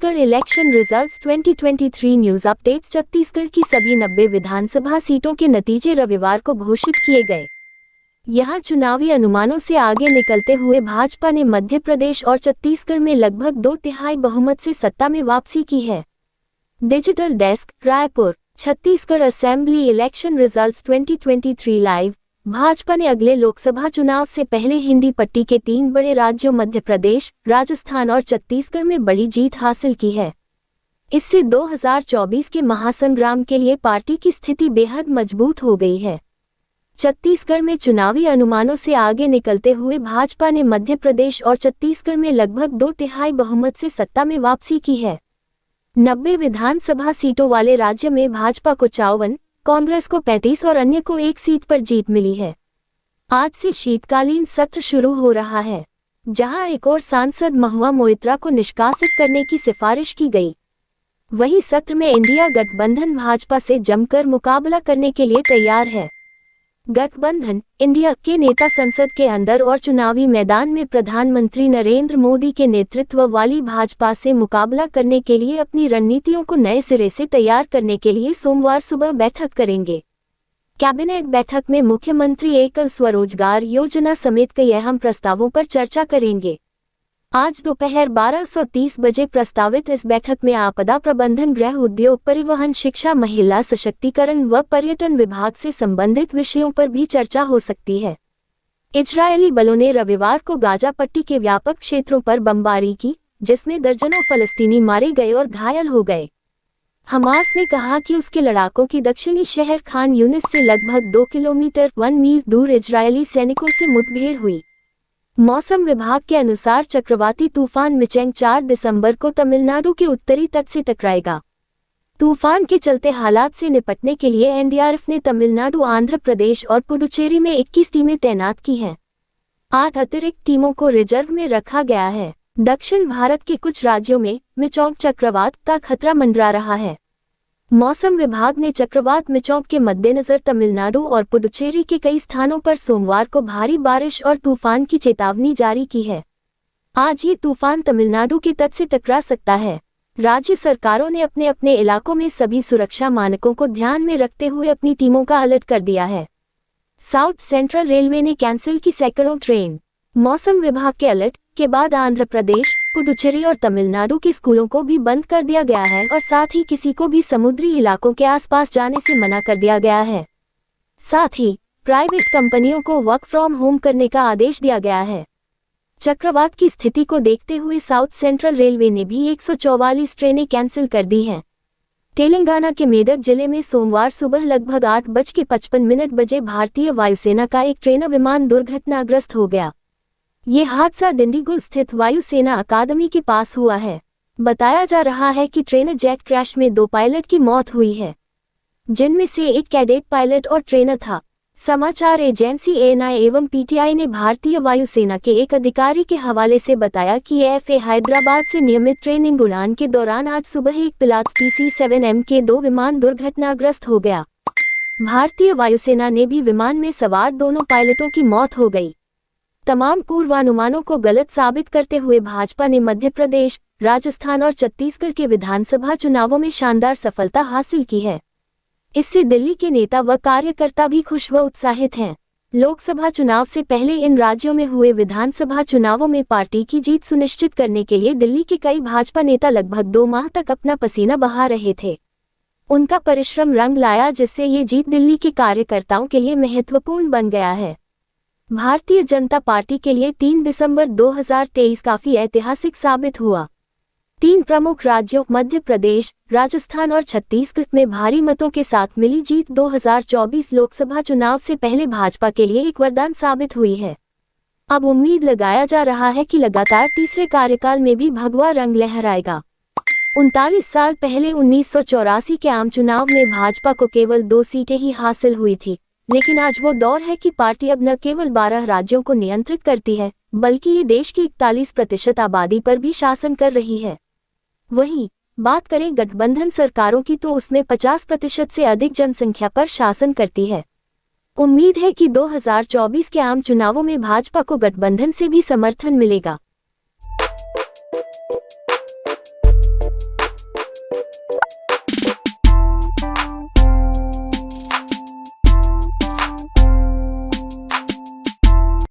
Chhattisgarh election results 2023 news updates. Chhattisgarh की सभी 90 विधानसभा सीटों के नतीजे रविवार को घोषित किए गए। यहां चुनावी अनुमानों से आगे निकलते हुए भाजपा ने मध्य प्रदेश और छत्तीसगढ़ में लगभग 2/3 बहुमत से सत्ता में वापसी की है। Digital desk, Raipur. Chhattisgarh assembly election results 2023 live. Bhajpa ने अगले लोकसभा चुनाव से पहले हिंदी पट्टी के 3 बड़े राज्यों मध्य प्रदेश, राजस्थान और छत्तीसगढ़ में बड़ी जीत हासिल की है। इससे 2024 के महासंग्राम के लिए पार्टी की स्थिति बेहद मजबूत हो गई है। छत्तीसगढ़ में चुनावी अनुमानों से आगे निकलते हुए भाजपा ने मध्य प्रदेश और छत्तीसगढ़ में लगभग 2/3 बहुमत से सत्ता में वापसी की है। 90 विधानसभा सीटों वाले राज्य में भाजपा को 54, कांग्रेस को 35 और अन्य को 1 सीट पर जीत मिली है। आज से शीतकालीन सत्र शुरू हो रहा है, जहां एक और सांसद महुआ मोइत्रा को निष्कासित करने की सिफारिश की गई। वहीं सत्र में इंडिया गठबंधन भाजपा से जमकर मुकाबला करने के लिए तैयार है। गठबंधन इंडिया के नेता संसद के अंदर और चुनावी मैदान में प्रधानमंत्री नरेंद्र मोदी के नेतृत्व वाली भाजपा से मुकाबला करने के लिए अपनी रणनीतियों को नए सिरे से तैयार करने के लिए सोमवार सुबह बैठक करेंगे। कैबिनेट बैठक में मुख्यमंत्री एकल स्वरोजगार योजना समेत कई अहम प्रस्तावों पर चर्चा करेंगे। आज दोपहर 12:30 बजे प्रस्तावित इस बैठक में आपदा प्रबंधन, गृह उद्योग, परिवहन, शिक्षा, महिला सशक्तिकरण व पर्यटन विभाग से संबंधित विषयों पर भी चर्चा हो सकती है। इजरायली बलों ने रविवार को गाजा पट्टी के व्यापक क्षेत्रों पर बमबारी की, जिसमें दर्जनों फलस्तीनी मारे गए और घायल हो गए। हमास ने कहा कि उसके लड़ाकों की दक्षिणी शहर खान यूनिस से लगभग 2 किलोमीटर 1 मील दूर इजरायली सैनिकों से मुठभेड़ हुई। मौसम विभाग के अनुसार चक्रवाती तूफान मिचेंग 4 दिसंबर को तमिलनाडु के उत्तरी तट से टकराएगा। तूफान के चलते हालात से निपटने के लिए एनडीआरएफ ने तमिलनाडु, आंध्र प्रदेश और पुडुचेरी में 21 टीमें तैनात की हैं। 8 अतिरिक्त टीमों को रिजर्व में रखा गया है। दक्षिण भारत के कुछ राज्यों में मिचोंग चक्रवात का खतरा मंडरा रहा है। मौसम विभाग ने चक्रवात मिचोंग के मद्देनजर तमिलनाडु और पुडुचेरी के कई स्थानों पर सोमवार को भारी बारिश और तूफान की चेतावनी जारी की है। आज ये तूफान तमिलनाडु के तट से टकरा सकता है। राज्य सरकारों ने अपने अपने इलाकों में सभी सुरक्षा मानकों को ध्यान में रखते हुए अपनी टीमों का अलर्ट कर दिया है। साउथ सेंट्रल रेलवे ने कैंसिल की सैकड़ों ट्रेन। मौसम विभाग के अलर्ट के बाद आंध्र प्रदेश, पुडुचेरी और तमिलनाडु के स्कूलों को भी बंद कर दिया गया है और साथ ही किसी को भी समुद्री इलाकों के आसपास जाने से मना कर दिया गया है। साथ ही प्राइवेट कंपनियों को वर्क फ्रॉम होम करने का आदेश दिया गया है। चक्रवात की स्थिति को देखते हुए साउथ सेंट्रल रेलवे ने भी 144 ट्रेनें कैंसिल कर दी हैं। तेलंगाना के मेदक जिले में सोमवार सुबह लगभग 8:55 बजे भारतीय वायुसेना का एक ट्रेनर विमान दुर्घटनाग्रस्त हो गया। ये हादसा डिंडीगुल स्थित वायुसेना अकादमी के पास हुआ है। बताया जा रहा है कि ट्रेनर जेट क्रैश में 2 पायलट की मौत हुई है, जिनमें से एक कैडेट पायलट और ट्रेनर था। समाचार एजेंसी एएनआई एवं पीटीआई ने भारतीय वायुसेना के एक अधिकारी के हवाले से बताया कि एएफए हैदराबाद से नियमित ट्रेनिंग उड़ान के दौरान आज सुबह एक पिलाट्स PC-7M के 2 विमान दुर्घटनाग्रस्त हो गया। भारतीय वायुसेना ने भी विमान में सवार दोनों पायलटों की मौत हो गई। तमाम पूर्वानुमानों को गलत साबित करते हुए भाजपा ने मध्य प्रदेश, राजस्थान और छत्तीसगढ़ के विधानसभा चुनावों में शानदार सफलता हासिल की है। इससे दिल्ली के नेता व कार्यकर्ता भी खुश व उत्साहित हैं। लोकसभा चुनाव से पहले इन राज्यों में हुए विधानसभा चुनावों में पार्टी की जीत सुनिश्चित करने के लिए दिल्ली के कई भाजपा नेता लगभग 2 माह तक अपना पसीना बहा रहे थे। उनका परिश्रम रंग लाया, जिससे ये जीत दिल्ली के कार्यकर्ताओं के लिए महत्वपूर्ण बन गया है। भारतीय जनता पार्टी के लिए 3 दिसंबर 2023 काफी ऐतिहासिक साबित हुआ। 3 प्रमुख राज्यों मध्य प्रदेश, राजस्थान और छत्तीसगढ़ में भारी मतों के साथ मिली जीत 2024 लोकसभा चुनाव से पहले भाजपा के लिए एक वरदान साबित हुई है। अब उम्मीद लगाया जा रहा है कि लगातार तीसरे कार्यकाल में भी भगवा रंग लहराएगा। 39 साल पहले 1984 के आम चुनाव में भाजपा को केवल 2 सीटें ही हासिल हुई थी, लेकिन आज वो दौर है कि पार्टी अब न केवल 12 राज्यों को नियंत्रित करती है, बल्कि ये देश की 41% आबादी पर भी शासन कर रही है। वहीं बात करें गठबंधन सरकारों की, तो उसमें 50% से अधिक जनसंख्या पर शासन करती है। उम्मीद है कि 2024 के आम चुनावों में भाजपा को गठबंधन से भी समर्थन मिलेगा।